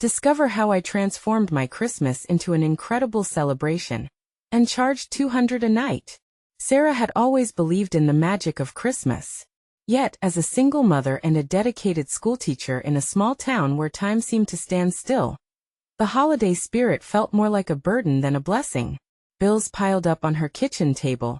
Discover how I transformed my Christmas into an incredible celebration and charged $200 a night. Sarah had always believed in the magic of Christmas. Yet, as a single mother and a dedicated schoolteacher in a small town where time seemed to stand still, the holiday spirit felt more like a burden than a blessing. Bills piled up on her kitchen table,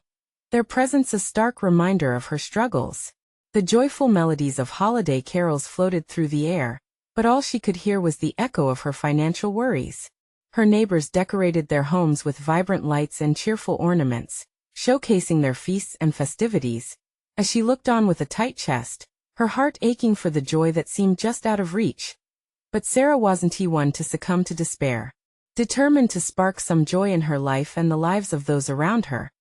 their presence a stark reminder of her struggles. The joyful melodies of holiday carols floated through the air, but all she could hear was the echo of her financial worries. Her neighbors decorated their homes with vibrant lights and cheerful ornaments, showcasing their feasts and festivities. As she looked on with a tight chest, her heart aching for the joy that seemed just out of reach. But Sarah wasn't one to succumb to despair. Determined to spark some joy in her life and the lives of those around her,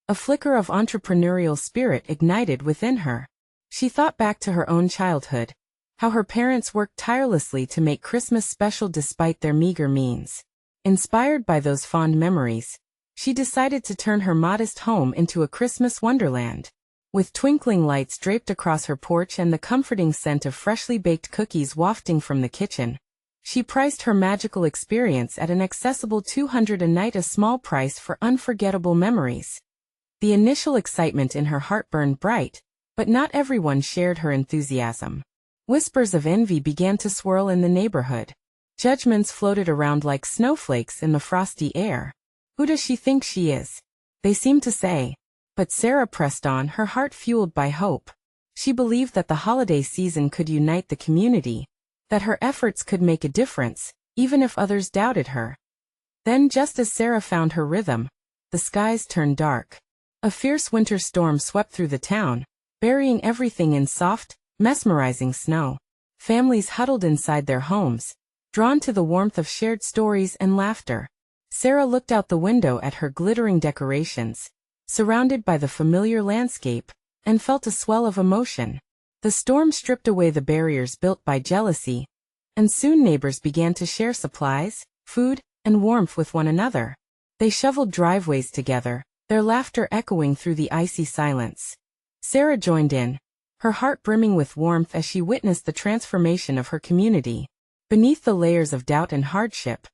a flicker of entrepreneurial spirit ignited within her. She thought back to her own childhood, how her parents worked tirelessly to make Christmas special despite their meager means. Inspired by those fond memories, she decided to turn her modest home into a Christmas wonderland. With twinkling lights draped across her porch and the comforting scent of freshly baked cookies wafting from the kitchen, she priced her magical experience at an accessible $200 a night, a small price for unforgettable memories. The initial excitement in her heart burned bright, but not everyone shared her enthusiasm. Whispers of envy began to swirl in the neighborhood. Judgments floated around like snowflakes in the frosty air. Who does she think she is? They seemed to say. But Sarah pressed on, her heart fueled by hope. She believed that the holiday season could unite the community, that her efforts could make a difference, even if others doubted her. Then, just as Sarah found her rhythm, the skies turned dark. A fierce winter storm swept through the town, burying everything in soft, mesmerizing snow. Families huddled inside their homes, drawn to the warmth of shared stories and laughter. Sarah looked out the window at her glittering decorations, surrounded by the familiar landscape, and felt a swell of emotion. The storm stripped away the barriers built by jealousy, and soon neighbors began to share supplies, food, and warmth with one another. They shoveled driveways together, their laughter echoing through the icy silence. Sarah joined in, her heart brimming with warmth as she witnessed the transformation of her community. Beneath the layers of doubt and hardship,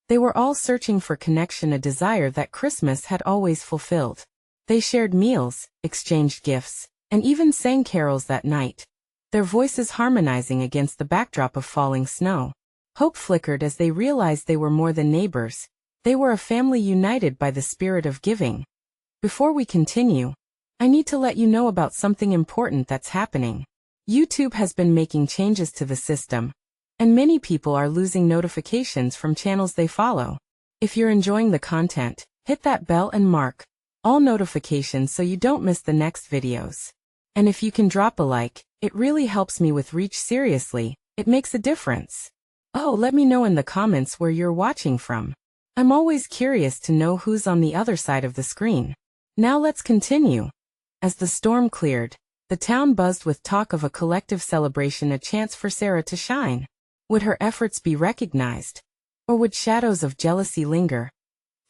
they were all searching for connection, a desire that Christmas had always fulfilled. They shared meals, exchanged gifts, and even sang carols that night, their voices harmonizing against the backdrop of falling snow. Hope flickered as they realized they were more than neighbors. They were a family united by the spirit of giving. Before we continue, I need to let you know about something important that's happening. YouTube has been making changes to the system, and many people are losing notifications from channels they follow. If you're enjoying the content, hit that bell and mark all notifications so you don't miss the next videos. And if you can drop a like, it really helps me with reach. Seriously, it makes a difference. Oh, let me know in the comments where you're watching from. I'm always curious to know who's on the other side of the screen. Now let's continue. As the storm cleared, the town buzzed with talk of a collective celebration, a chance for Sarah to shine. Would her efforts be recognized? Or would shadows of jealousy linger,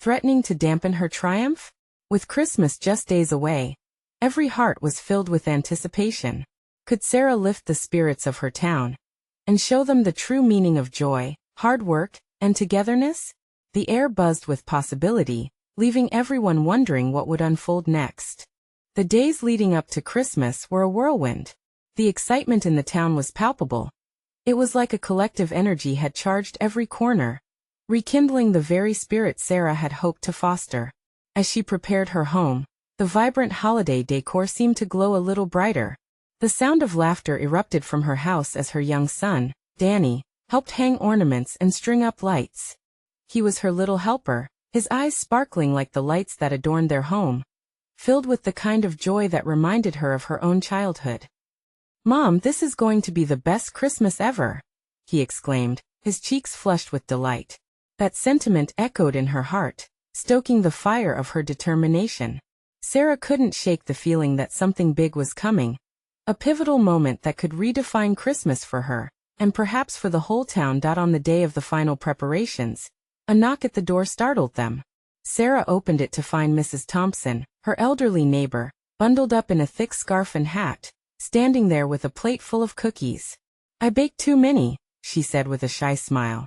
threatening to dampen her triumph? With Christmas just days away, every heart was filled with anticipation. Could Sarah lift the spirits of her town and show them the true meaning of joy, hard work, and togetherness? The air buzzed with possibility, leaving everyone wondering what would unfold next. The days leading up to Christmas were a whirlwind. The excitement in the town was palpable. It was like a collective energy had charged every corner, rekindling the very spirit Sarah had hoped to foster. As she prepared her home, the vibrant holiday decor seemed to glow a little brighter. The sound of laughter erupted from her house as her young son, Danny, helped hang ornaments and string up lights. He was her little helper, his eyes sparkling like the lights that adorned their home, filled with the kind of joy that reminded her of her own childhood. "Mom, this is going to be the best Christmas ever," he exclaimed, his cheeks flushed with delight. That sentiment echoed in her heart, stoking the fire of her determination. Sarah couldn't shake the feeling that something big was coming, a pivotal moment that could redefine Christmas for her, and perhaps for the whole town. On the day of the final preparations, a knock at the door startled them. Sarah opened it to find Mrs. Thompson, her elderly neighbor, bundled up in a thick scarf and hat, standing there with a plate full of cookies. "I baked too many," she said with a shy smile.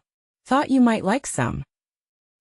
Thought you might like some.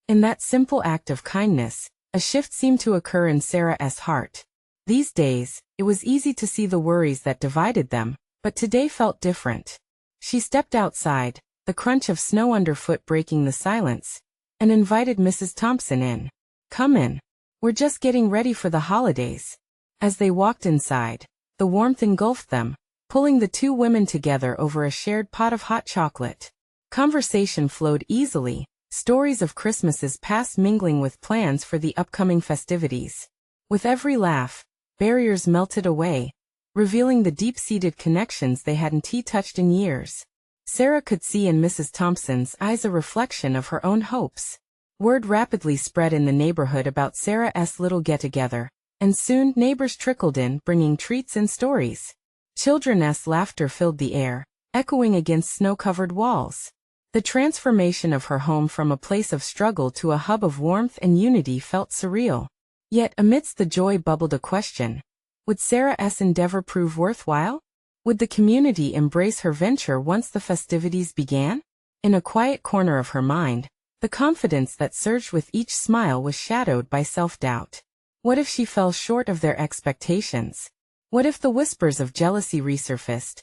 In that simple act of kindness, a shift seemed to occur in Sarah's heart. These days, it was easy to see the worries that divided them, but today felt different. She stepped outside, the crunch of snow underfoot breaking the silence, and invited Mrs. Thompson in. "Come in. We're just getting ready for the holidays." As they walked inside, the warmth engulfed them, pulling the two women together over a shared pot of hot chocolate. Conversation flowed easily, stories of Christmases past mingling with plans for the upcoming festivities. With every laugh, barriers melted away, revealing the deep-seated connections they hadn't touched in years. Sarah could see in Mrs. Thompson's eyes a reflection of her own hopes. Word rapidly spread in the neighborhood about Sarah's little get-together, and soon neighbors trickled in bringing treats and stories. Children's laughter filled the air, echoing against snow-covered walls. The transformation of her home from a place of struggle to a hub of warmth and unity felt surreal. Yet amidst the joy bubbled a question. Would Sarah's endeavor prove worthwhile? Would the community embrace her venture once the festivities began? In a quiet corner of her mind, the confidence that surged with each smile was shadowed by self-doubt. What if she fell short of their expectations? What if the whispers of jealousy resurfaced?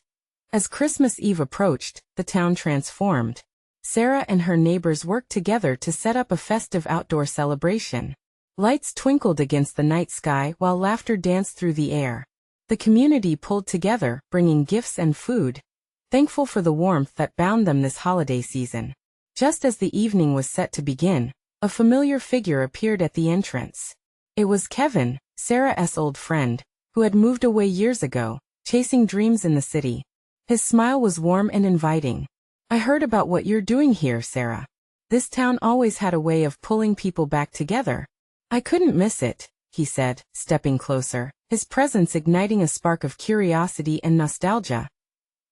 As Christmas Eve approached, the town transformed. Sarah and her neighbors worked together to set up a festive outdoor celebration. Lights twinkled against the night sky while laughter danced through the air. The community pulled together, bringing gifts and food, thankful for the warmth that bound them this holiday season. Just as the evening was set to begin, a familiar figure appeared at the entrance. It was Kevin, Sarah's old friend, who had moved away years ago, chasing dreams in the city. His smile was warm and inviting. "I heard about what you're doing here, Sarah. This town always had a way of pulling people back together. I couldn't miss it," he said, stepping closer, his presence igniting a spark of curiosity and nostalgia.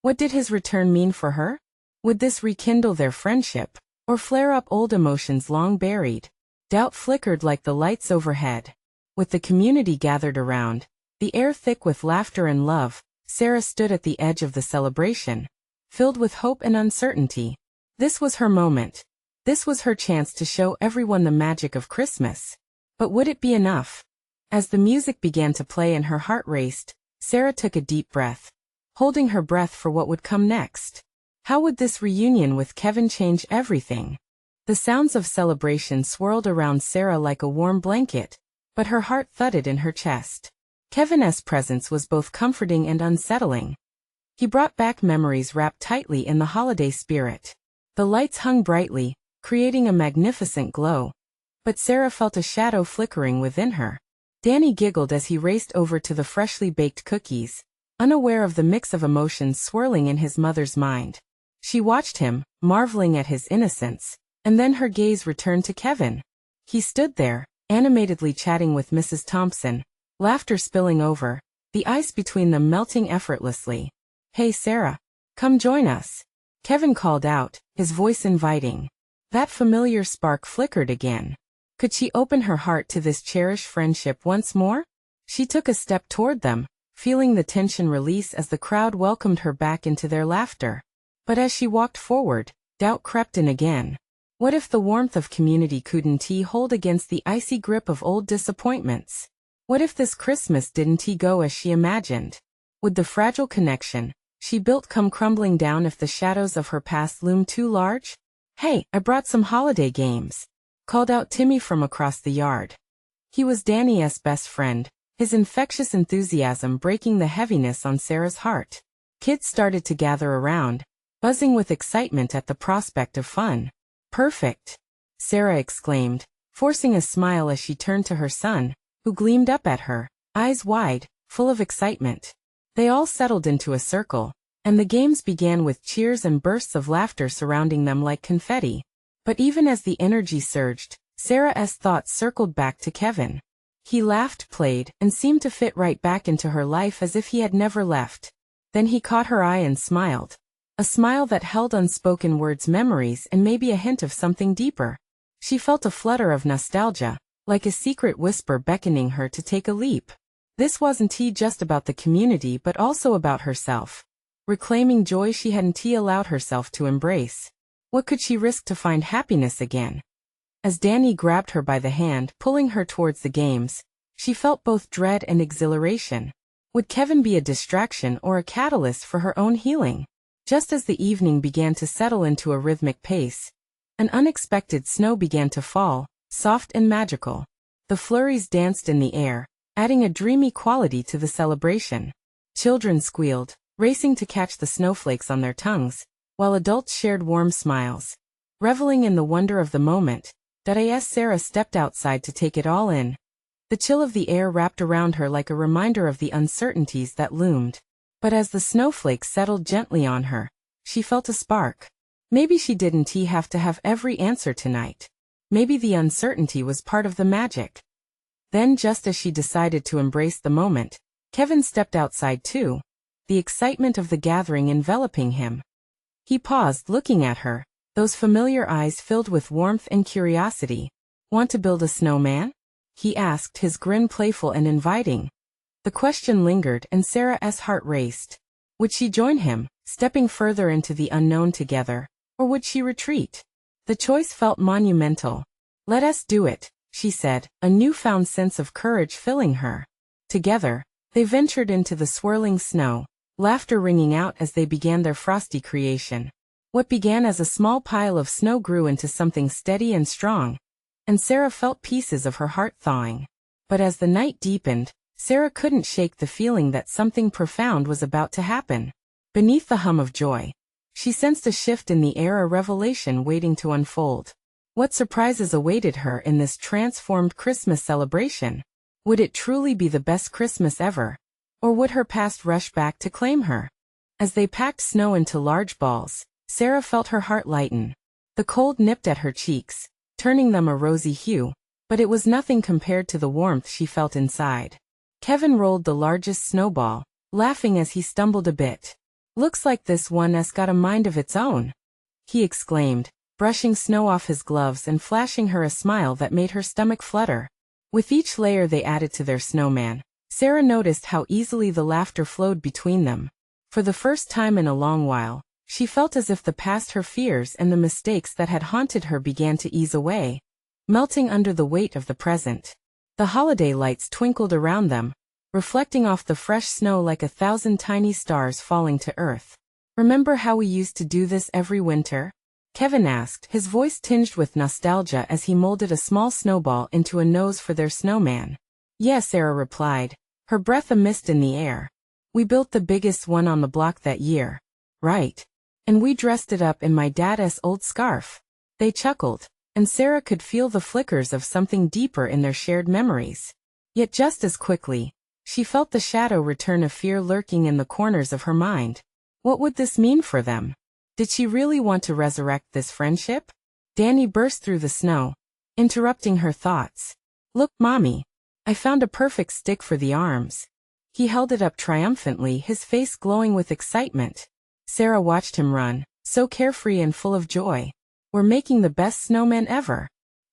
What did his return mean for her? Would this rekindle their friendship, or flare up old emotions long buried? Doubt flickered like the lights overhead. With the community gathered around, the air thick with laughter and love, Sarah stood at the edge of the celebration, filled with hope and uncertainty. This was her moment. This was her chance to show everyone the magic of Christmas. But would it be enough? As the music began to play and her heart raced, Sarah took a deep breath, holding her breath for what would come next. How would this reunion with Kevin change everything? The sounds of celebration swirled around Sarah like a warm blanket, but her heart thudded in her chest. Kevin's presence was both comforting and unsettling. He brought back memories wrapped tightly in the holiday spirit. The lights hung brightly, creating a magnificent glow. But Sarah felt a shadow flickering within her. Danny giggled as he raced over to the freshly baked cookies, unaware of the mix of emotions swirling in his mother's mind. She watched him, marveling at his innocence, and then her gaze returned to Kevin. He stood there, animatedly chatting with Mrs. Thompson, laughter spilling over, the ice between them melting effortlessly. "Hey Sarah, come join us," Kevin called out, his voice inviting. That familiar spark flickered again. Could she open her heart to this cherished friendship once more? She took a step toward them, feeling the tension release as the crowd welcomed her back into their laughter. But as she walked forward, doubt crept in again. What if the warmth of community couldn't hold against the icy grip of old disappointments? What if this Christmas didn't go as she imagined? Would the fragile connection she built come crumbling down if the shadows of her past loomed too large? "Hey, I brought some holiday games," called out Timmy from across the yard. He was Danny's best friend, his infectious enthusiasm breaking the heaviness on Sarah's heart. Kids started to gather around, buzzing with excitement at the prospect of fun. "Perfect," Sarah exclaimed, forcing a smile as she turned to her son, who gleamed up at her, eyes wide, full of excitement. They all settled into a circle, and the games began with cheers and bursts of laughter surrounding them like confetti. But even as the energy surged, Sarah's thoughts circled back to Kevin. He laughed, played, and seemed to fit right back into her life as if he had never left. Then he caught her eye and smiled. A smile that held unspoken words, memories, and maybe a hint of something deeper. She felt a flutter of nostalgia, like a secret whisper beckoning her to take a leap. This wasn't just about the community but also about herself. Reclaiming joy she hadn't allowed herself to embrace. What could she risk to find happiness again? As Danny grabbed her by the hand, pulling her towards the games, she felt both dread and exhilaration. Would Kevin be a distraction or a catalyst for her own healing? Just as the evening began to settle into a rhythmic pace, an unexpected snow began to fall, soft and magical. The flurries danced in the air, adding a dreamy quality to the celebration. Children squealed, racing to catch the snowflakes on their tongues, while adults shared warm smiles. Reveling in the wonder of the moment, Sarah stepped outside to take it all in. The chill of the air wrapped around her like a reminder of the uncertainties that loomed. But as the snowflakes settled gently on her, she felt a spark. Maybe she didn't have to have every answer tonight. Maybe the uncertainty was part of the magic. Then, just as she decided to embrace the moment, Kevin stepped outside too, the excitement of the gathering enveloping him. He paused, looking at her, those familiar eyes filled with warmth and curiosity. "Want to build a snowman?" he asked, his grin playful and inviting. The question lingered and Sarah's heart raced. Would she join him, stepping further into the unknown together, or would she retreat? The choice felt monumental. "Let us do it," she said, a newfound sense of courage filling her. Together, they ventured into the swirling snow, laughter ringing out as they began their frosty creation. What began as a small pile of snow grew into something steady and strong, and Sarah felt pieces of her heart thawing. But as the night deepened, Sarah couldn't shake the feeling that something profound was about to happen. Beneath the hum of joy, she sensed a shift in the air, a revelation waiting to unfold. What surprises awaited her in this transformed Christmas celebration? Would it truly be the best Christmas ever? Or would her past rush back to claim her? As they packed snow into large balls, Sarah felt her heart lighten. The cold nipped at her cheeks, turning them a rosy hue, but it was nothing compared to the warmth she felt inside. Kevin rolled the largest snowball, laughing as he stumbled a bit. "Looks like this one's got a mind of its own," he exclaimed, brushing snow off his gloves and flashing her a smile that made her stomach flutter. With each layer they added to their snowman, Sarah noticed how easily the laughter flowed between them. For the first time in a long while, she felt as if the past, her fears and the mistakes that had haunted her began to ease away, melting under the weight of the present. The holiday lights twinkled around them, reflecting off the fresh snow like 1,000 tiny stars falling to earth. "Remember how we used to do this every winter?" Kevin asked, his voice tinged with nostalgia as he molded a small snowball into a nose for their snowman. "Yes," Sarah replied, her breath a mist in the air. "We built the biggest one on the block that year." "Right. And we dressed it up in my dad's old scarf." They chuckled, and Sarah could feel the flickers of something deeper in their shared memories. Yet just as quickly, she felt the shadow return of fear lurking in the corners of her mind. What would this mean for them? Did she really want to resurrect this friendship? Danny burst through the snow, interrupting her thoughts. "Look, Mommy. I found a perfect stick for the arms." He held it up triumphantly, his face glowing with excitement. Sarah watched him run, so carefree and full of joy. "We're making the best snowman ever,"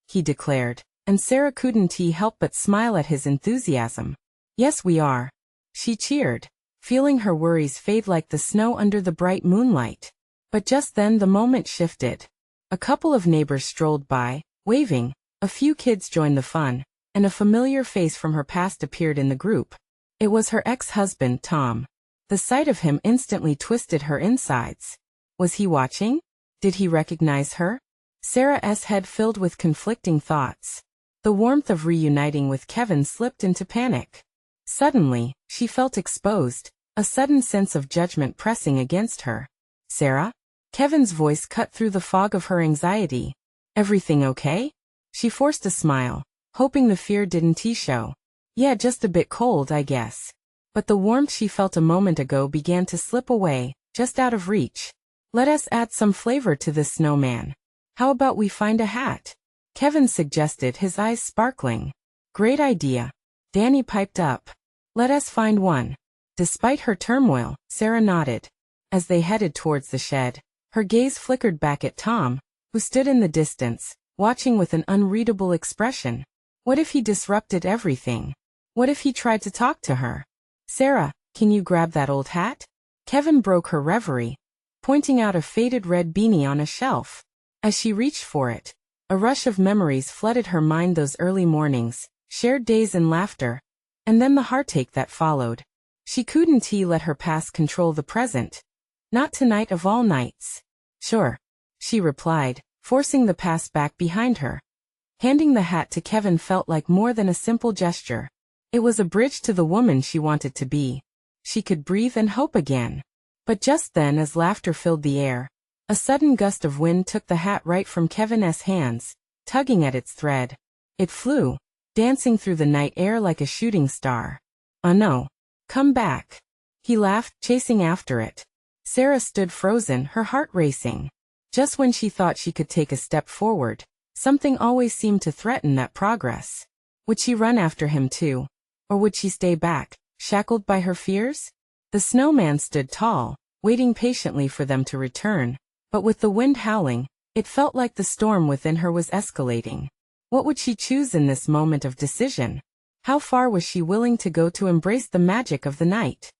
he declared, and Sarah couldn't help but smile at his enthusiasm. "Yes, we are," she cheered, feeling her worries fade like the snow under the bright moonlight. But just then the moment shifted. A couple of neighbors strolled by, waving, a few kids joined the fun, and a familiar face from her past appeared in the group. It was her ex-husband, Tom. The sight of him instantly twisted her insides. Was he watching? Did he recognize her? Sarah's head filled with conflicting thoughts. The warmth of reuniting with Kevin slipped into panic. Suddenly, she felt exposed, a sudden sense of judgment pressing against her. "Sarah?" Kevin's voice cut through the fog of her anxiety. "Everything okay?" She forced a smile, hoping the fear didn't show. "Yeah, just a bit cold, I guess." But the warmth she felt a moment ago began to slip away, just out of reach. "Let us add some flavor to this snowman. How about we find a hat?" Kevin suggested, his eyes sparkling. "Great idea." Danny piped up. "Let us find one." Despite her turmoil, Sarah nodded. As they headed towards the shed, her gaze flickered back at Tom, who stood in the distance, watching with an unreadable expression. What if he disrupted everything? What if he tried to talk to her? "Sarah, can you grab that old hat?" Kevin broke her reverie, pointing out a faded red beanie on a shelf. As she reached for it, a rush of memories flooded her mind, those early mornings, shared days and laughter, and then the heartache that followed. She couldn't let her past control the present. Not tonight of all nights. Sure, she replied, forcing the past back behind her. Handing the hat to Kevin felt like more than a simple gesture. It was a bridge to the woman she wanted to be. She could breathe and hope again. But just then, as laughter filled the air, a sudden gust of wind took the hat right from Kevin's hands, tugging at its thread. It flew, dancing through the night air like a shooting star. "Oh no. Come back," he laughed, chasing after it. Sarah stood frozen, her heart racing. Just when she thought she could take a step forward, something always seemed to threaten that progress. Would she run after him too? Or would she stay back, shackled by her fears? The snowman stood tall, waiting patiently for them to return, but with the wind howling, it felt like the storm within her was escalating. What would she choose in this moment of decision? How far was she willing to go to embrace the magic of the night?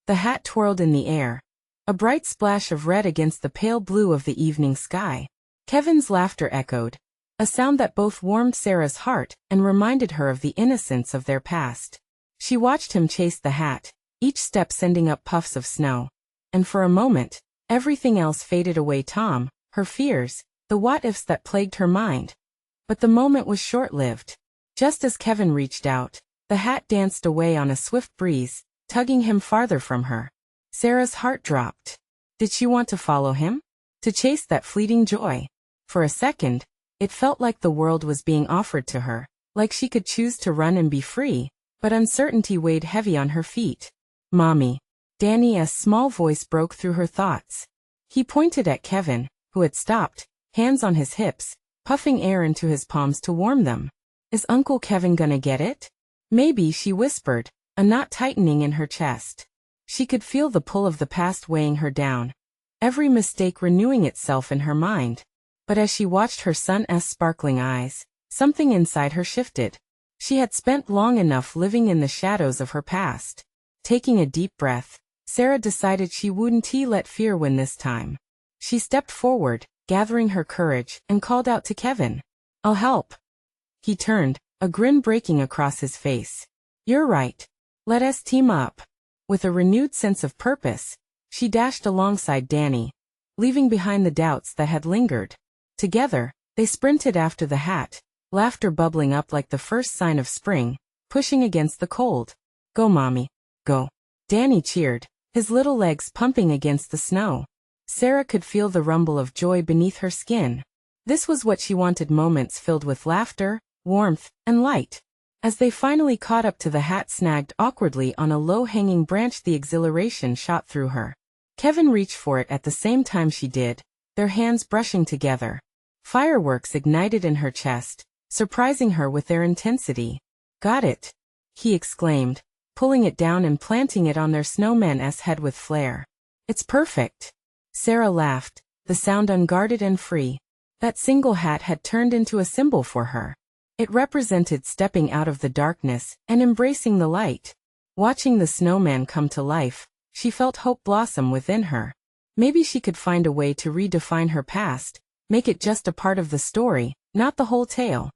The hat twirled in the air, a bright splash of red against the pale blue of the evening sky. Kevin's laughter echoed, a sound that both warmed Sarah's heart and reminded her of the innocence of their past. She watched him chase the hat, each step sending up puffs of snow. And for a moment, everything else faded away: Tom, her fears, the what-ifs that plagued her mind. But the moment was short-lived. Just as Kevin reached out, the hat danced away on a swift breeze, tugging him farther from her. Sarah's heart dropped. Did she want to follow him? To chase that fleeting joy? For a second, it felt like the world was being offered to her, like she could choose to run and be free, but uncertainty weighed heavy on her feet. "Mommy." Danny's small voice broke through her thoughts. He pointed at Kevin, who had stopped, hands on his hips, puffing air into his palms to warm them. "Is Uncle Kevin gonna get it?" "Maybe," she whispered, a knot tightening in her chest. She could feel the pull of the past weighing her down, every mistake renewing itself in her mind. But as she watched her son's sparkling eyes, something inside her shifted. She had spent long enough living in the shadows of her past. Taking a deep breath, Sarah decided she wouldn't let fear win this time. She stepped forward, gathering her courage, and called out to Kevin. "I'll help." He turned, a grin breaking across his face. "You're right. Let us team up." With a renewed sense of purpose, she dashed alongside Danny, leaving behind the doubts that had lingered. Together, they sprinted after the hat, laughter bubbling up like the first sign of spring, pushing against the cold. "Go, Mommy, go." Danny cheered, his little legs pumping against the snow. Sarah could feel the rumble of joy beneath her skin. This was what she wanted: moments filled with laughter, warmth, and light. As they finally caught up to the hat snagged awkwardly on a low-hanging branch, the exhilaration shot through her. Kevin reached for it at the same time she did, their hands brushing together. Fireworks ignited in her chest, surprising her with their intensity. "Got it," he exclaimed, pulling it down and planting it on their snowman's head with flair. "It's perfect." Sarah laughed, the sound unguarded and free. That single hat had turned into a symbol for her. It represented stepping out of the darkness and embracing the light. Watching the snowman come to life, she felt hope blossom within her. Maybe she could find a way to redefine her past, make it just a part of the story, not the whole tale.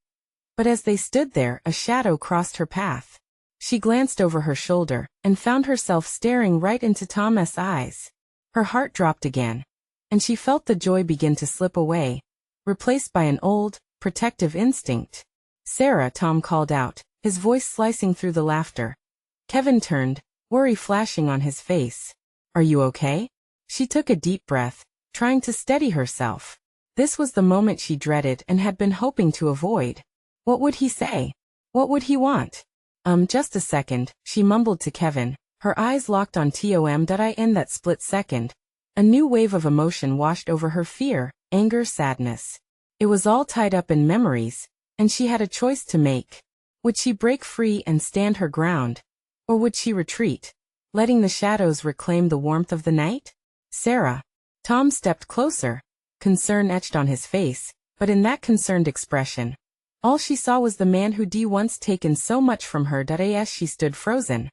But as they stood there, a shadow crossed her path. She glanced over her shoulder and found herself staring right into Tom's eyes. Her heart dropped again, and she felt the joy begin to slip away, replaced by an old, protective instinct. "Sarah," Tom called out, his voice slicing through the laughter. Kevin turned, worry flashing on his face. "Are you okay?" She took a deep breath, trying to steady herself. This was the moment she dreaded and had been hoping to avoid. What would he say? What would he want? Just a second," she mumbled to Kevin, her eyes locked on Tom. In that split second, a new wave of emotion washed over her: fear, anger, sadness. It was all tied up in memories, and she had a choice to make. Would she break free and stand her ground? Or would she retreat, letting the shadows reclaim the warmth of the night? "Sarah." Tom stepped closer, concern etched on his face, but in that concerned expression, all she saw was the man who'd once taken so much from her. As she stood frozen,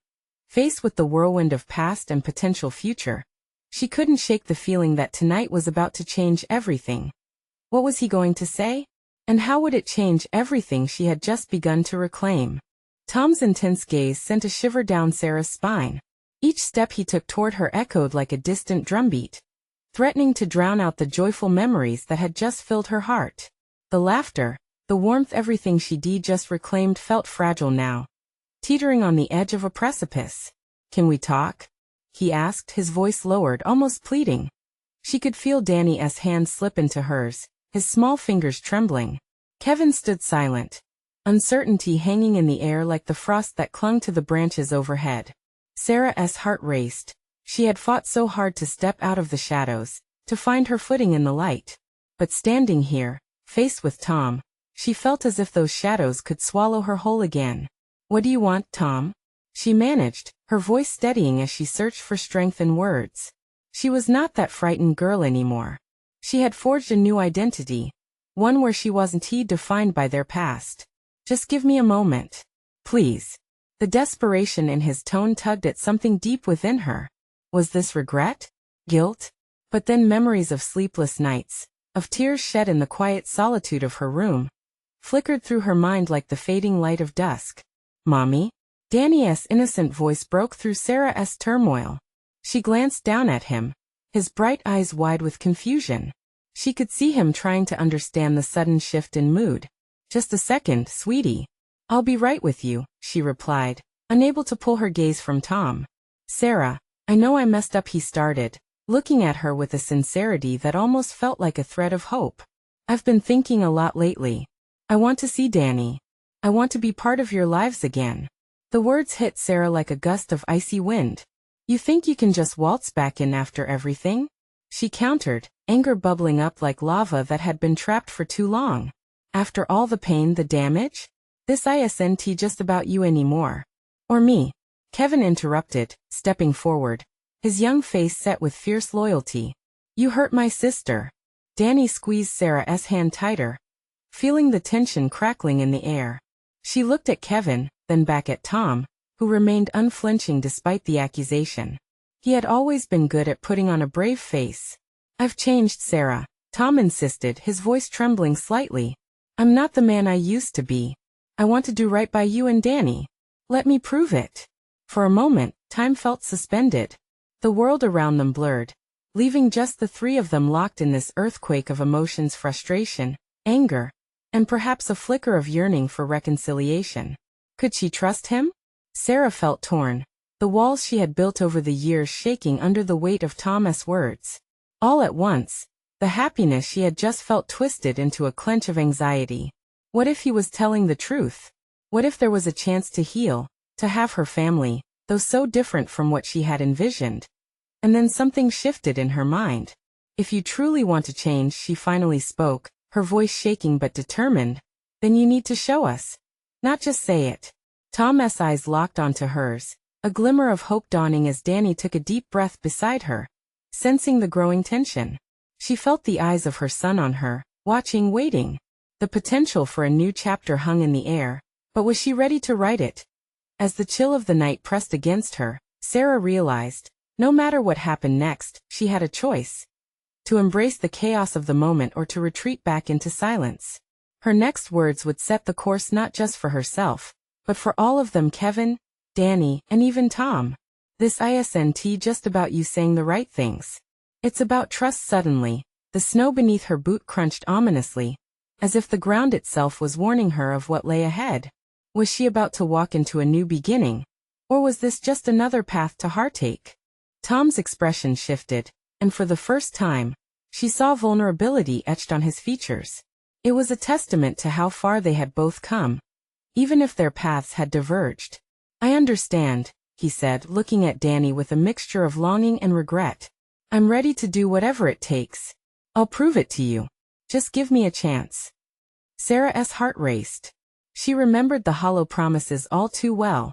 faced with the whirlwind of past and potential future, she couldn't shake the feeling that tonight was about to change everything. What was he going to say? And how would it change everything she had just begun to reclaim? Tom's intense gaze sent a shiver down Sarah's spine. Each step he took toward her echoed like a distant drumbeat, threatening to drown out the joyful memories that had just filled her heart. The laughter, the warmth, everything she'd just reclaimed felt fragile now, teetering on the edge of a precipice. "Can we talk?" he asked, his voice lowered, almost pleading. She could feel Danny's hand slip into hers, his small fingers trembling. Kevin stood silent, uncertainty hanging in the air like the frost that clung to the branches overhead. Sarah's heart raced. She had fought so hard to step out of the shadows, to find her footing in the light. But standing here, faced with Tom, she felt as if those shadows could swallow her whole again. "What do you want, Tom?" she managed, her voice steadying as she searched for strength in words. She was not that frightened girl anymore. She had forged a new identity, one where she wasn't defined by their past. "Just give me a moment. Please." The desperation in his tone tugged at something deep within her. Was this regret? Guilt? But then memories of sleepless nights, of tears shed in the quiet solitude of her room, flickered through her mind like the fading light of dusk. "Mommy?" Danny's innocent voice broke through Sarah's turmoil. She glanced down at him, his bright eyes wide with confusion. She could see him trying to understand the sudden shift in mood. "Just a second, sweetie. I'll be right with you," she replied, unable to pull her gaze from Tom. "Sarah, I know I messed up," he started, looking at her with a sincerity that almost felt like a thread of hope. "I've been thinking a lot lately. I want to see Danny. I want to be part of your lives again." The words hit Sarah like a gust of icy wind. "You think you can just waltz back in after everything?" she countered, anger bubbling up like lava that had been trapped for too long. "After all the pain, the damage? This isn't just about you anymore. Or me." Kevin interrupted, stepping forward, his young face set with fierce loyalty. "You hurt my sister." Danny squeezed Sarah's hand tighter, feeling the tension crackling in the air. She looked at Kevin, then back at Tom, who remained unflinching despite the accusation. He had always been good at putting on a brave face. "I've changed, Sarah," Tom insisted, his voice trembling slightly. "I'm not the man I used to be. I want to do right by you and Danny. Let me prove it." For a moment, time felt suspended. The world around them blurred, leaving just the three of them locked in this earthquake of emotions: frustration, anger, and perhaps a flicker of yearning for reconciliation. Could she trust him? Sarah felt torn, the walls she had built over the years shaking under the weight of Tom's words. All at once, the happiness she had just felt twisted into a clench of anxiety. What if he was telling the truth? What if there was a chance to heal, to have her family, though so different from what she had envisioned? And then something shifted in her mind. "If you truly want to change," she finally spoke, her voice shaking but determined, "then you need to show us. Not just say it." Tom's eyes locked onto hers, a glimmer of hope dawning as Danny took a deep breath beside her. Sensing the growing tension, she felt the eyes of her son on her, watching, waiting. The potential for a new chapter hung in the air, but was she ready to write it? As the chill of the night pressed against her, Sarah realized, no matter what happened next, she had a choice: to embrace the chaos of the moment or to retreat back into silence. Her next words would set the course not just for herself, but for all of them: Kevin, Danny, and even Tom. "This isn't just about you saying the right things. It's about trust." Suddenly, the snow beneath her boot crunched ominously, as if the ground itself was warning her of what lay ahead. Was she about to walk into a new beginning? Or was this just another path to heartache? Tom's expression shifted, and for the first time, she saw vulnerability etched on his features. It was a testament to how far they had both come, even if their paths had diverged. "I understand," he said, looking at Danny with a mixture of longing and regret. "I'm ready to do whatever it takes. I'll prove it to you. Just give me a chance." Sarah's heart raced. She remembered the hollow promises all too well,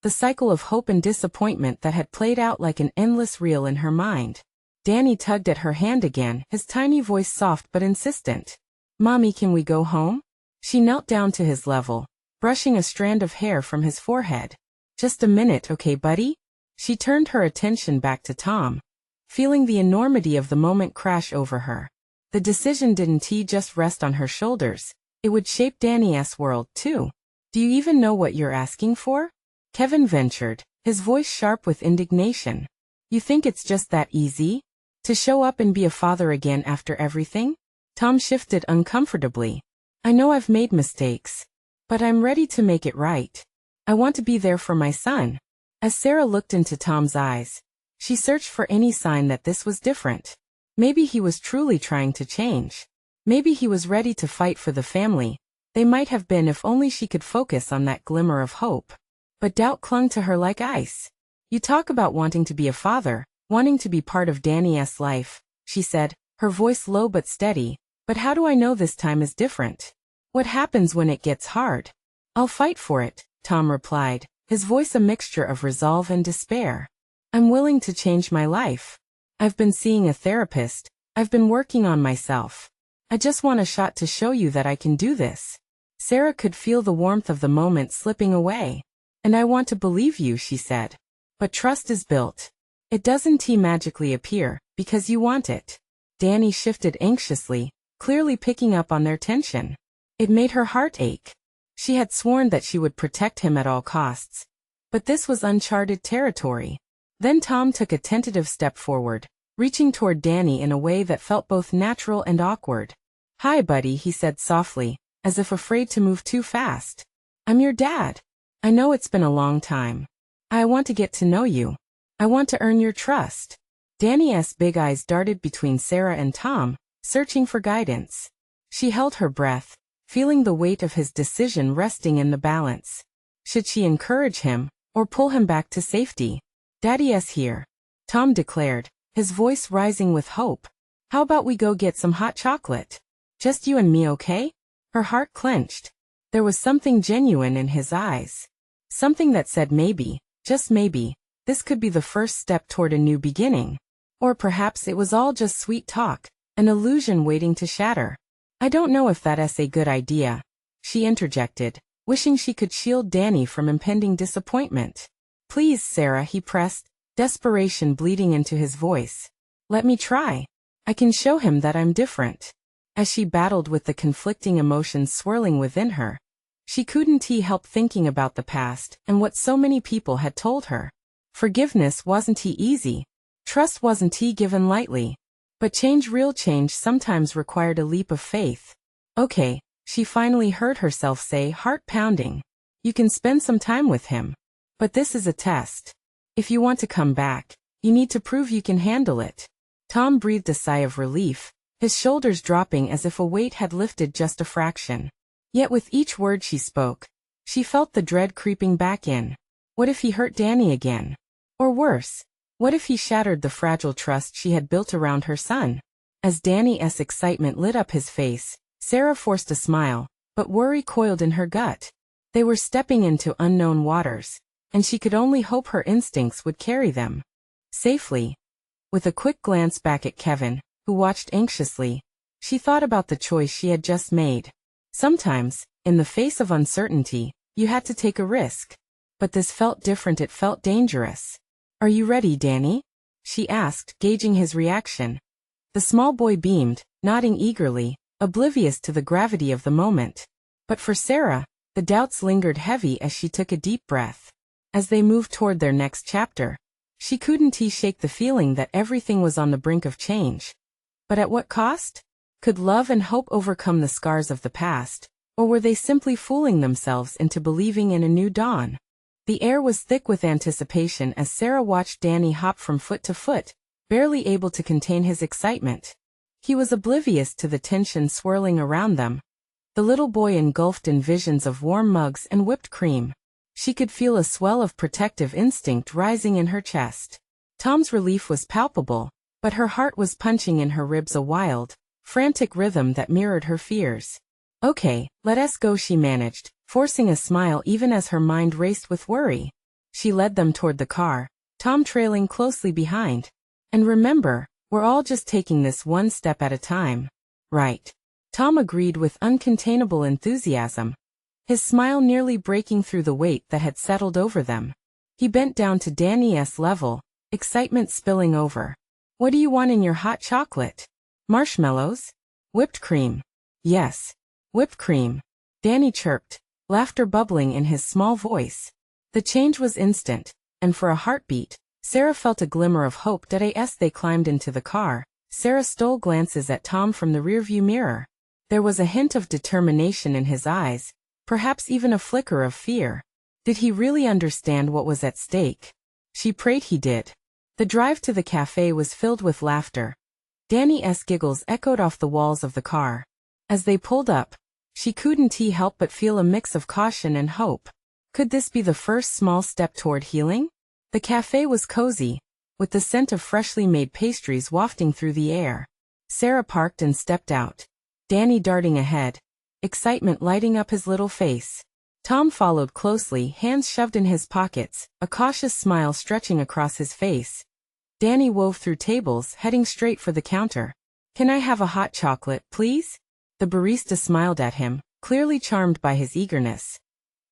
the cycle of hope and disappointment that had played out like an endless reel in her mind. Danny tugged at her hand again, his tiny voice soft but insistent. "Mommy, can we go home?" She knelt down to his level, brushing a strand of hair from his forehead. "Just a minute, okay, buddy?" She turned her attention back to Tom, feeling the enormity of the moment crash over her. The decision didn't just rest on her shoulders. It would shape Danny's world, too. Do you even know what you're asking for? Kevin ventured, his voice sharp with indignation. You think it's just that easy? To show up and be a father again after everything? Tom shifted uncomfortably. I know I've made mistakes, but I'm ready to make it right. I want to be there for my son. As Sarah looked into Tom's eyes, she searched for any sign that this was different. Maybe he was truly trying to change. Maybe he was ready to fight for the family. They might have been if only she could focus on that glimmer of hope. But doubt clung to her like ice. You talk about wanting to be a father, wanting to be part of Danny's life, she said, her voice low but steady. But how do I know this time is different? What happens when it gets hard? I'll fight for it, Tom replied, his voice a mixture of resolve and despair. I'm willing to change my life. I've been seeing a therapist. I've been working on myself. I just want a shot to show you that I can do this. Sarah could feel the warmth of the moment slipping away. And I want to believe you, she said. But trust is built. It doesn't magically appear, because you want it. Danny shifted anxiously, clearly picking up on their tension. It made her heart ache. She had sworn that she would protect him at all costs. But this was uncharted territory. Then Tom took a tentative step forward, reaching toward Danny in a way that felt both natural and awkward. Hi, buddy, he said softly, as if afraid to move too fast. I'm your dad. I know it's been a long time. I want to get to know you. I want to earn your trust. Danny's big eyes darted between Sarah and Tom, searching for guidance. She held her breath, feeling the weight of his decision resting in the balance. Should she encourage him, or pull him back to safety? Daddy's here, Tom declared, his voice rising with hope. How about we go get some hot chocolate? Just you and me, okay? Her heart clenched. There was something genuine in his eyes. Something that said maybe, just maybe, this could be the first step toward a new beginning. Or perhaps it was all just sweet talk, an illusion waiting to shatter. I don't know if that's a good idea, she interjected, wishing she could shield Danny from impending disappointment. Please, Sarah, he pressed, desperation bleeding into his voice. Let me try. I can show him that I'm different. As she battled with the conflicting emotions swirling within her, she couldn't help thinking about the past and what so many people had told her. Forgiveness wasn't easy. Trust wasn't given lightly. But real change sometimes required a leap of faith. Okay, she finally heard herself say, heart pounding. You can spend some time with him. But this is a test. If you want to come back, you need to prove you can handle it. Tom breathed a sigh of relief, his shoulders dropping as if a weight had lifted just a fraction. Yet with each word she spoke, she felt the dread creeping back in. What if he hurt Danny again? Or worse, what if he shattered the fragile trust she had built around her son? As Danny's excitement lit up his face, Sarah forced a smile, but worry coiled in her gut. They were stepping into unknown waters, and she could only hope her instincts would carry them safely. With a quick glance back at Kevin, who watched anxiously, she thought about the choice she had just made. Sometimes, in the face of uncertainty, you had to take a risk. But this felt different, it felt dangerous. Are you ready, Danny? She asked, gauging his reaction. The small boy beamed, nodding eagerly, oblivious to the gravity of the moment. But for Sarah, the doubts lingered heavy as she took a deep breath. As they moved toward their next chapter, she couldn't shake the feeling that everything was on the brink of change. But at what cost? Could love and hope overcome the scars of the past, or were they simply fooling themselves into believing in a new dawn? The air was thick with anticipation as Sarah watched Danny hop from foot to foot, barely able to contain his excitement. He was oblivious to the tension swirling around them. The little boy engulfed in visions of warm mugs and whipped cream. She could feel a swell of protective instinct rising in her chest. Tom's relief was palpable, but her heart was punching in her ribs a wild, frantic rhythm that mirrored her fears. Okay, let us go, she managed, forcing a smile even as her mind raced with worry. She led them toward the car, Tom trailing closely behind. And remember, we're all just taking this one step at a time. Right. Tom agreed with uncontainable enthusiasm, his smile nearly breaking through the weight that had settled over them. He bent down to Danny's level, excitement spilling over. What do you want in your hot chocolate? Marshmallows? Whipped cream. Yes. Whipped cream. Danny chirped, laughter bubbling in his small voice. The change was instant, and for a heartbeat, Sarah felt a glimmer of hope. As they climbed into the car, Sarah stole glances at Tom from the rearview mirror. There was a hint of determination in his eyes, perhaps even a flicker of fear. Did he really understand what was at stake? She prayed he did. The drive to the cafe was filled with laughter. Danny's giggles echoed off the walls of the car. As they pulled up, she couldn't help but feel a mix of caution and hope. Could this be the first small step toward healing? The cafe was cozy, with the scent of freshly made pastries wafting through the air. Sarah parked and stepped out, Danny darting ahead, excitement lighting up his little face. Tom followed closely, hands shoved in his pockets, a cautious smile stretching across his face. Danny wove through tables, heading straight for the counter. "Can I have a hot chocolate, please?" The barista smiled at him, clearly charmed by his eagerness.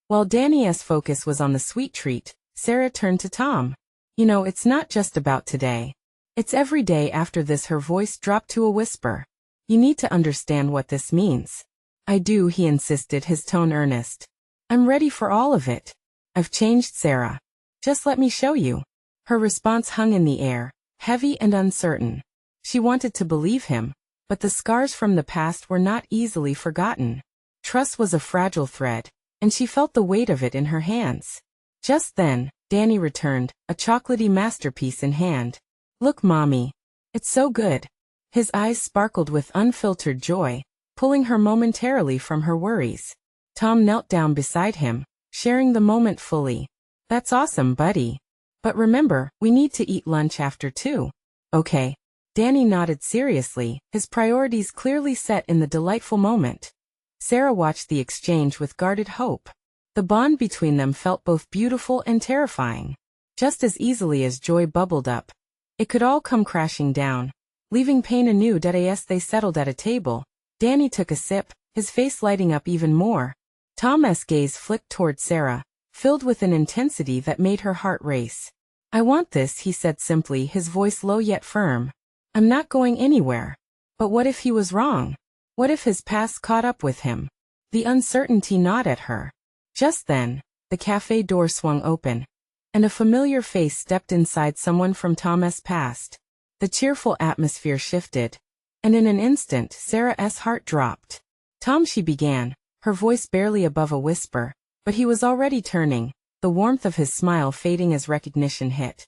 While Danny's focus was on the sweet treat, Sarah turned to Tom. "You know, it's not just about today. It's every day after this." Her voice dropped to a whisper. "You need to understand what this means." "I do," he insisted, his tone earnest. "I'm ready for all of it. I've changed, Sarah. Just let me show you." Her response hung in the air, heavy and uncertain. She wanted to believe him, but the scars from the past were not easily forgotten. Trust was a fragile thread, and she felt the weight of it in her hands. Just then, Danny returned, a chocolatey masterpiece in hand. "Look, Mommy. It's so good." His eyes sparkled with unfiltered joy, pulling her momentarily from her worries. Tom knelt down beside him, sharing the moment fully. "That's awesome, buddy. But remember, we need to eat lunch after too." "Okay." Danny nodded seriously, his priorities clearly set in the delightful moment. Sarah watched the exchange with guarded hope. The bond between them felt both beautiful and terrifying. Just as easily as joy bubbled up, it could all come crashing down, leaving pain anew. As they settled at a table, Danny took a sip, his face lighting up even more. Tom's gaze flicked toward Sarah, filled with an intensity that made her heart race. "I want this," he said simply, his voice low yet firm. "I'm not going anywhere." But what if he was wrong? What if his past caught up with him? The uncertainty gnawed at her. Just then, the cafe door swung open, and a familiar face stepped inside, someone from Tom's past. The cheerful atmosphere shifted, and in an instant Sarah's heart dropped. "Tom," she began, her voice barely above a whisper, but he was already turning, the warmth of his smile fading as recognition hit.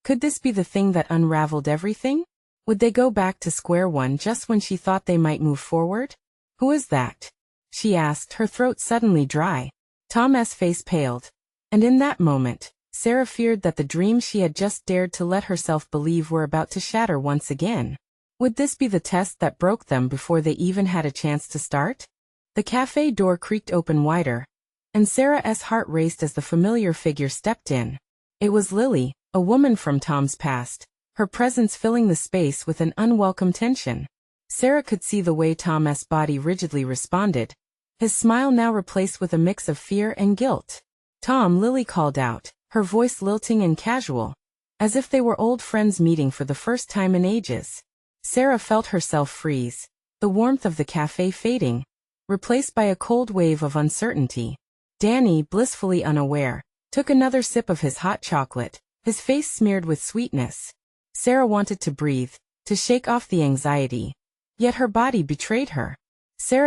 Could this be the thing that unraveled everything? Would they go back to square one just when she thought they might move forward? "Who is that?" she asked, her throat suddenly dry. Tom's face paled, and in that moment, Sarah feared that the dreams she had just dared to let herself believe were about to shatter once again. Would this be the test that broke them before they even had a chance to start? The cafe door creaked open wider, and Sarah's heart raced as the familiar figure stepped in. It was Lily, a woman from Tom's past, her presence filling the space with an unwelcome tension. Sarah could see the way Tom's body rigidly responded, his smile now replaced with a mix of fear and guilt. "Tom," Lily called out, her voice lilting and casual, as if they were old friends meeting for the first time in ages. Sarah felt herself freeze, the warmth of the cafe fading, replaced by a cold wave of uncertainty. Danny, blissfully unaware, took another sip of his hot chocolate, his face smeared with sweetness. Sarah wanted to breathe, to shake off the anxiety, yet her body betrayed her.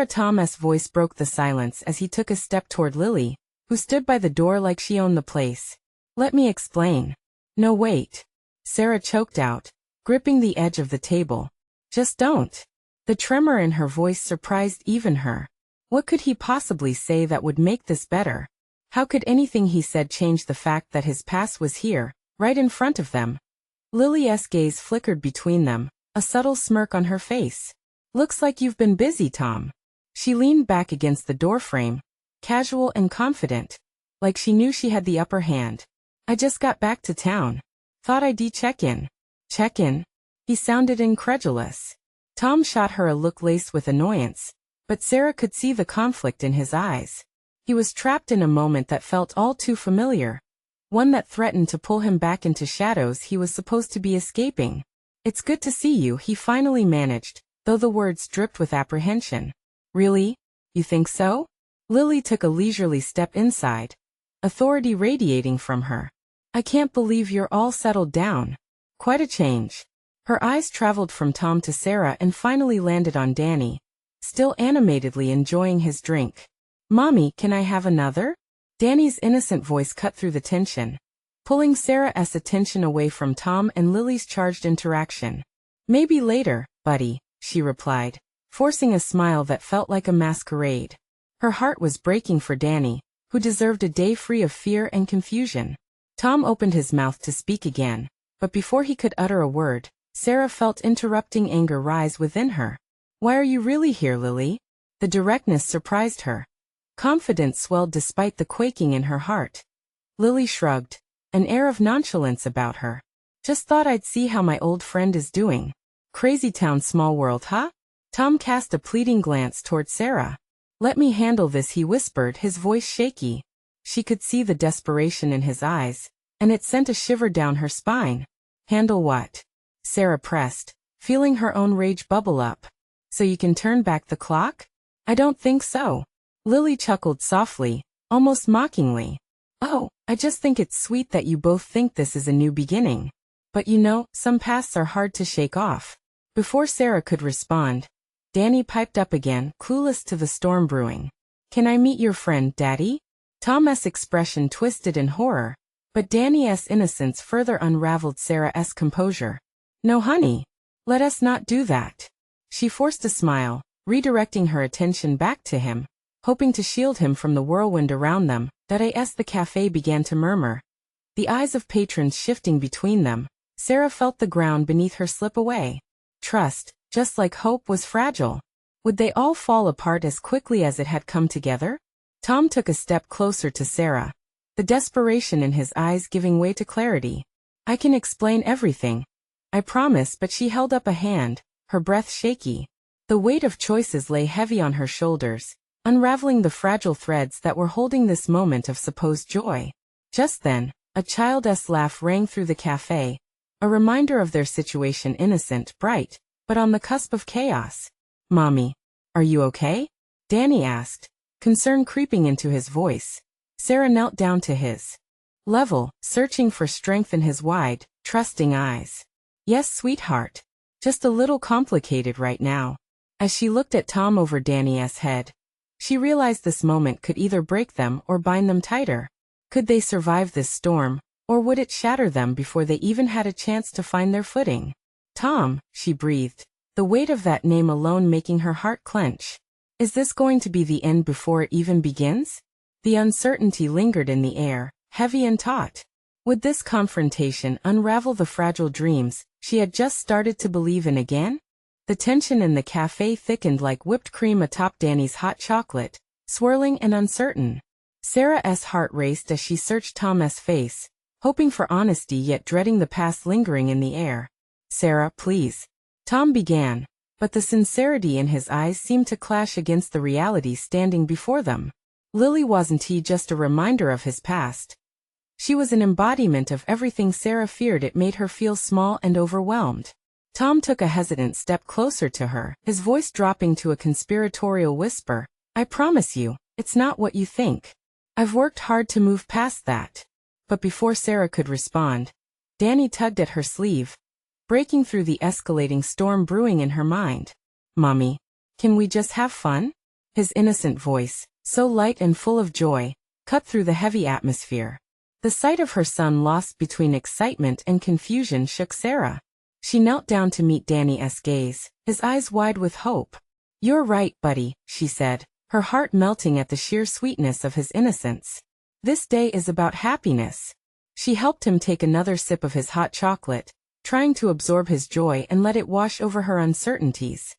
Tom's voice broke the silence as he took a step toward Lily, who stood by the door like she owned the place. "Let me explain." "No, wait." Sarah choked out, gripping the edge of the table. "Just don't." The tremor in her voice surprised even her. What could he possibly say that would make this better? How could anything he said change the fact that his past was here, right in front of them? Lily's gaze flickered between them, a subtle smirk on her face. "Looks like you've been busy, Tom." She leaned back against the doorframe, casual and confident, like she knew she had the upper hand. "I just got back to town. Thought I'd check in." "Check in?" He sounded incredulous. Tom shot her a look laced with annoyance, but Sarah could see the conflict in his eyes. He was trapped in a moment that felt all too familiar, one that threatened to pull him back into shadows he was supposed to be escaping. "It's good to see you," he finally managed, though the words dripped with apprehension. Really? You think so? Lily took a leisurely step inside, authority radiating from her. I can't believe you're all settled down. Quite a change. Her eyes traveled from Tom to Sarah and finally landed on Danny, still animatedly enjoying his drink. Mommy, can I have another? Danny's innocent voice cut through the tension, pulling Sarah's attention away from Tom and Lily's charged interaction. Maybe later, buddy, she replied, forcing a smile that felt like a masquerade. Her heart was breaking for Danny, who deserved a day free of fear and confusion. Tom opened his mouth to speak again, but before he could utter a word, Sarah felt interrupting anger rise within her. Why are you really here, Lily? The directness surprised her. Confidence swelled despite the quaking in her heart. Lily shrugged, an air of nonchalance about her. Just thought I'd see how my old friend is doing. Crazy town, small world, huh? Tom cast a pleading glance toward Sarah. Let me handle this, he whispered, his voice shaky. She could see the desperation in his eyes, and it sent a shiver down her spine. Handle what? Sarah pressed, feeling her own rage bubble up. So you can turn back the clock? I don't think so. Lily chuckled softly, almost mockingly. Oh, I just think it's sweet that you both think this is a new beginning. But you know, some pasts are hard to shake off. Before Sarah could respond, Danny piped up again, clueless to the storm brewing. Can I meet your friend, Daddy? Tom's expression twisted in horror, but Danny's innocence further unraveled Sarah's composure. No, honey. Let us not do that. She forced a smile, redirecting her attention back to him, hoping to shield him from the whirlwind around them, that as the cafe began to murmur. The eyes of patrons shifting between them, Sarah felt the ground beneath her slip away. Trust, just like hope, was fragile. Would they all fall apart as quickly as it had come together? Tom took a step closer to Sarah, the desperation in his eyes giving way to clarity. I can explain everything. I promise, but she held up a hand, her breath shaky. The weight of choices lay heavy on her shoulders, unraveling the fragile threads that were holding this moment of supposed joy. Just then, a child's laugh rang through the cafe, a reminder of their situation, innocent, bright, but on the cusp of chaos. Mommy, are you okay? Danny asked, concern creeping into his voice. Sarah knelt down to his level, searching for strength in his wide, trusting eyes. Yes, sweetheart. Just a little complicated right now. As she looked at Tom over Danny's head, she realized this moment could either break them or bind them tighter. Could they survive this storm, or would it shatter them before they even had a chance to find their footing? Tom, she breathed, the weight of that name alone making her heart clench. Is this going to be the end before it even begins? The uncertainty lingered in the air, heavy and taut. Would this confrontation unravel the fragile dreams she had just started to believe in again? The tension in the cafe thickened like whipped cream atop Danny's hot chocolate, swirling and uncertain. Sarah's heart raced as she searched Tom's face, hoping for honesty yet dreading the past lingering in the air. Sarah, please. Tom began, but the sincerity in his eyes seemed to clash against the reality standing before them. Lily wasn't he just a reminder of his past? She was an embodiment of everything Sarah feared. It made her feel small and overwhelmed. Tom took a hesitant step closer to her, his voice dropping to a conspiratorial whisper. I promise you, it's not what you think. I've worked hard to move past that. But before Sarah could respond, Danny tugged at her sleeve, breaking through the escalating storm brewing in her mind. Mommy, can we just have fun? His innocent voice, so light and full of joy, cut through the heavy atmosphere. The sight of her son lost between excitement and confusion shook Sarah. She knelt down to meet Danny's gaze, his eyes wide with hope. You're right, buddy, she said, her heart melting at the sheer sweetness of his innocence. This day is about happiness. She helped him take another sip of his hot chocolate, trying to absorb his joy and let it wash over her uncertainties.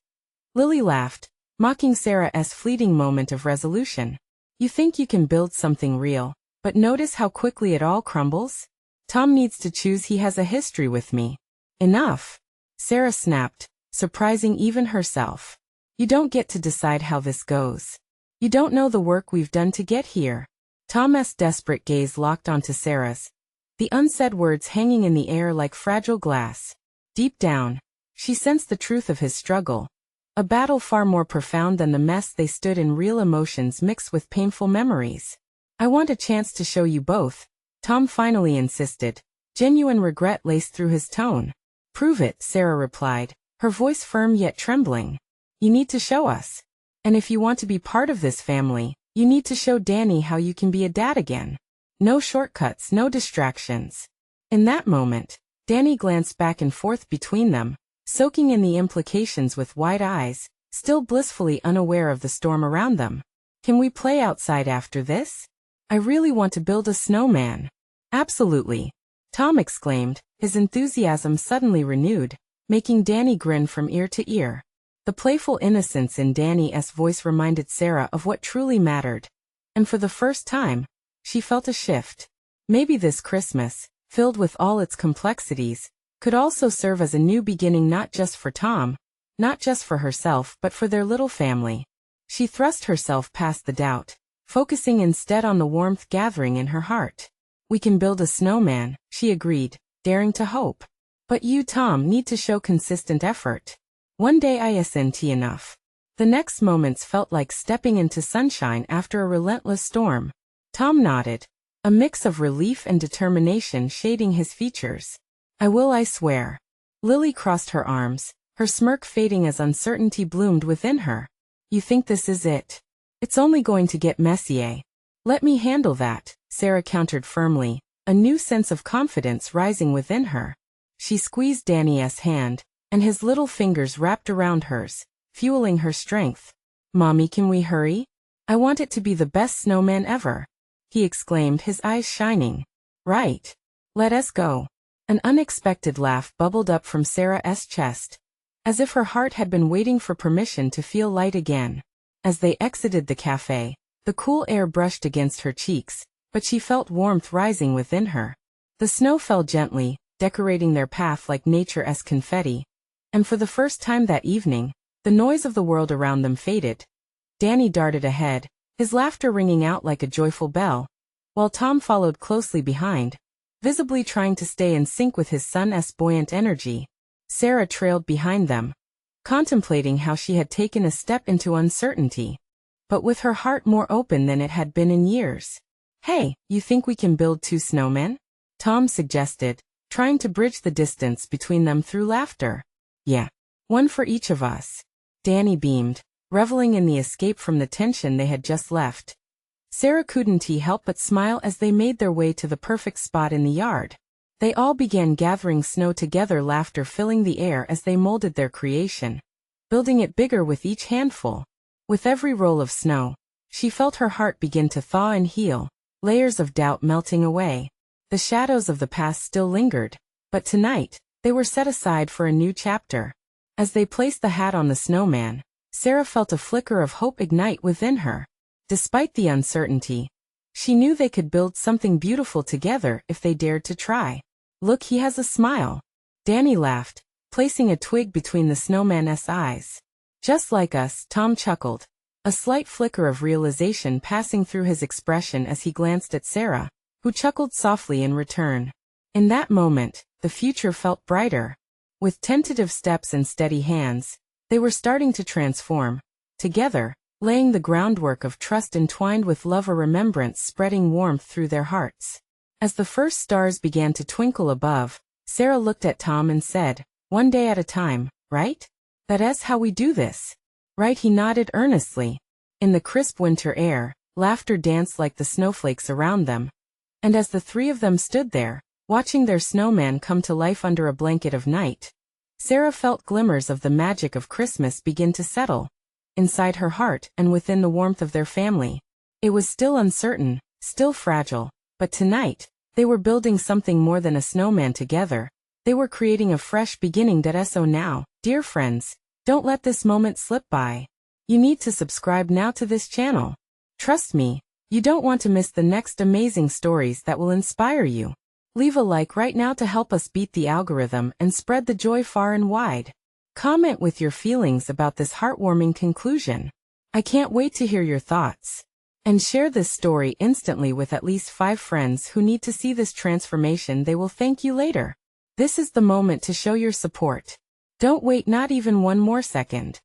Lily laughed, mocking Sarah's fleeting moment of resolution. You think you can build something real, but notice how quickly it all crumbles? Tom needs to choose. He has a history with me. Enough. Sarah snapped, surprising even herself. You don't get to decide how this goes. You don't know the work we've done to get here. Tom's desperate gaze locked onto Sarah's, the unsaid words hanging in the air like fragile glass. Deep down, she sensed the truth of his struggle, A battle far more profound than the mess they stood in, real emotions mixed with painful memories. I want a chance to show you both, Tom finally insisted. Genuine regret laced through his tone. Prove it, Sarah replied, her voice firm yet trembling. You need to show us. And if you want to be part of this family, you need to show Danny how you can be a dad again. No shortcuts, no distractions. In that moment, Danny glanced back and forth between them, soaking in the implications with wide eyes, still blissfully unaware of the storm around them. Can we play outside after this? I really want to build a snowman. Absolutely, Tom exclaimed, his enthusiasm suddenly renewed, making Danny grin from ear to ear. The playful innocence in Danny's voice reminded Sarah of what truly mattered. And for the first time, she felt a shift. Maybe this Christmas, filled with all its complexities, could also serve as a new beginning, not just for Tom, not just for herself, but for their little family. She thrust herself past the doubt, focusing instead on the warmth gathering in her heart. We can build a snowman, she agreed, daring to hope. But you, Tom, need to show consistent effort. One day isn't enough. The next moments felt like stepping into sunshine after a relentless storm. Tom nodded, a mix of relief and determination shading his features. I will, I swear. Lily crossed her arms, her smirk fading as uncertainty bloomed within her. You think this is it? It's only going to get messy, eh? Let me handle that, Sarah countered firmly, a new sense of confidence rising within her. She squeezed Danny's hand, and his little fingers wrapped around hers, fueling her strength. Mommy, can we hurry? I want it to be the best snowman ever, he exclaimed, his eyes shining. Right. Let us go. An unexpected laugh bubbled up from Sarah's chest, as if her heart had been waiting for permission to feel light again. As they exited the cafe, the cool air brushed against her cheeks, but she felt warmth rising within her. The snow fell gently, decorating their path like nature's confetti. And for the first time that evening, the noise of the world around them faded. Danny darted ahead, his laughter ringing out like a joyful bell, while Tom followed closely behind, visibly trying to stay in sync with his son's buoyant energy. Sarah trailed behind them, contemplating how she had taken a step into uncertainty, but with her heart more open than it had been in years. Hey, you think we can build 2 snowmen? Tom suggested, trying to bridge the distance between them through laughter. Yeah. One for each of us. Danny beamed, reveling in the escape from the tension they had just left. Sarah couldn't help but smile as they made their way to the perfect spot in the yard. They all began gathering snow together, laughter filling the air as they molded their creation, building it bigger with each handful. With every roll of snow, she felt her heart begin to thaw and heal, layers of doubt melting away. The shadows of the past still lingered, but tonight, they were set aside for a new chapter. As they placed the hat on the snowman, Sarah felt a flicker of hope ignite within her. Despite the uncertainty, she knew they could build something beautiful together if they dared to try. Look, he has a smile. Danny laughed, placing a twig between the snowman's eyes. Just like us, Tom chuckled, a slight flicker of realization passing through his expression as he glanced at Sarah, who chuckled softly in return. In that moment, the future felt brighter. With tentative steps and steady hands, they were starting to transform, together, laying the groundwork of trust entwined with love, a remembrance spreading warmth through their hearts. As the first stars began to twinkle above, Sarah looked at Tom and said, "One day at a time, right? That's how we do this." Right, he nodded earnestly. In the crisp winter air, laughter danced like the snowflakes around them. And as the 3 of them stood there, watching their snowman come to life under a blanket of night, Sarah felt glimmers of the magic of Christmas begin to settle inside her heart and within the warmth of their family. It was still uncertain, still fragile, but tonight, they were building something more than a snowman together. They were creating a fresh beginning. So now, dear friends, don't let this moment slip by. You need to subscribe now to this channel. Trust me, you don't want to miss the next amazing stories that will inspire you. Leave a like right now to help us beat the algorithm and spread the joy far and wide. Comment with your feelings about this heartwarming conclusion. I can't wait to hear your thoughts. And share this story instantly with at least 5 friends who need to see this transformation. They will thank you later. This is the moment to show your support. Don't wait not even one more second.